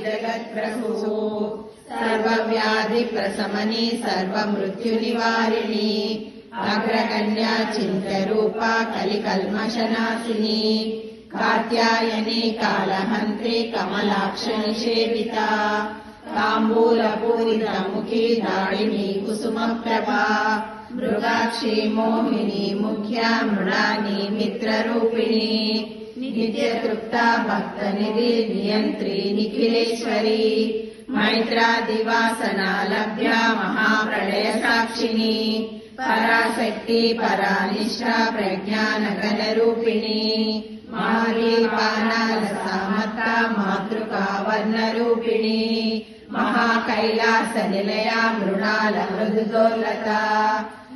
जगत्प्रभुः सर्वव्याधि प्रशमनी सर्वमृत्युनिवारिणी अग्रगण्या चिन्त्यरूपा कलिकल्मषनाशिनी कात्यायनी कालहन्त्री कमलाक्षनिषेविता ताम्बूलपूरितमुखी दारिणी कुसुमप्रभा मृगाक्षी मोहिनी मुख्या मृडानी मित्ररूपिणी नित्यतृप्ता भक्तनिधि नियन्त्री निखिलेश्वरी मैत्रादिवासना लभ्या महाप्रलय साक्षिणी पराशक्ति परानिष्ठा प्रज्ञानगणरूपिणी महादीपानालसामत्ता मातृका वर्णरूपिणी महाकैलासनिलया मृणालमृदुदोलता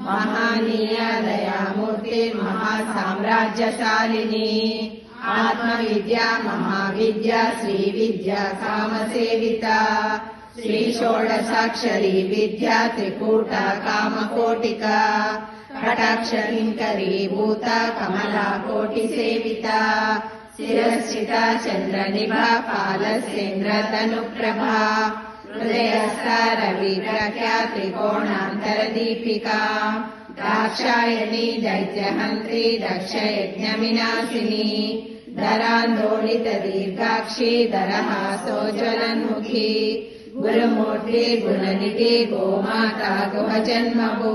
महानीया दयामूर्ति महासाम्राज्यशालिनी आत्मविद्या महाविद्या श्रीविद्या कामसेविता श्री षोडशाक्षरी विद्या त्रिकूटा कामकोटिका कटाक्षकिङ्करी भूता कमला कोटिसेविता शिरस्थिता चन्द्रनिभा पालसेन्द्रतनुप्रभा हृदयस्था रविप्रख्या त्रिकोणान्तरदीपिका दाक्षायणी दैत्यहन्त्री दक्षयज्ञविनाशिनी धरान्दोलितदीर्घाक्षी दरहासोज्ज्वलन्मुखी गुरुमूर्ति गुणनिधि गोमाता गुहजन्मभू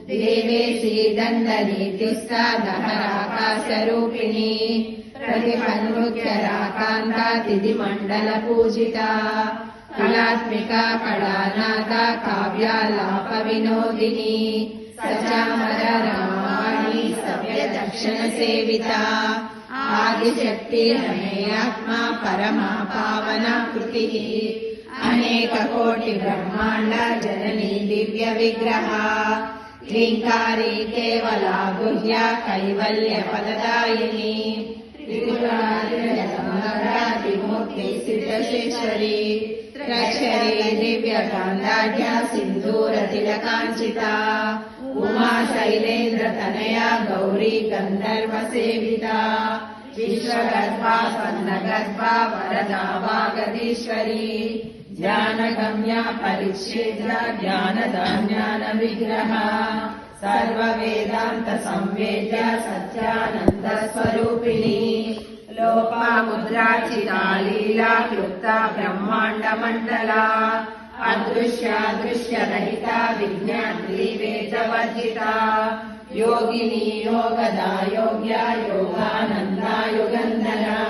देवेशी दण्डनीतिस्था दहराकाशरूपिणी प्रतिपन्मुख्यराकान्ता तिथिमण्डलपूजिता कलात्मिका कलानादा काव्यालापविनोदिनी सचामररामाणी सव्यदक्षिणसेविता आदिशक्ति रमेयात्मा परमा पावना कृतिः अनेककोटि ब्रह्माण्ड जननी दिव्य विग्रहा क्लीङ्कारी केवला गुह्या कैवल्य पददायिनी त्रिपुरादिमूर्ति सिद्धेश्वरी त्रक्षरी दिव्य कान्दाढ्या सिन्दूरतिलकाञ्चिता उमा शैलेन्द्र तनया गौरी गन्धर्व सेविता विश्वगर्भा स्वर्णगर्भा वरदा वागदीश्वरी ज्ञानगम्या परिच्छेद्रा ज्ञानदाज्ञान विग्रहा सर्ववेदान्त संवेद्या सत्यानन्द स्वरूपिणी लोपामुद्राचिता लीला क्लुप्ता ब्रह्माण्ड मण्डला अदृश्यादृश्यरहिता विज्ञात्री वेदवर्जिता योगिनी योगदा योग्या योगानन्दा युगन्धरा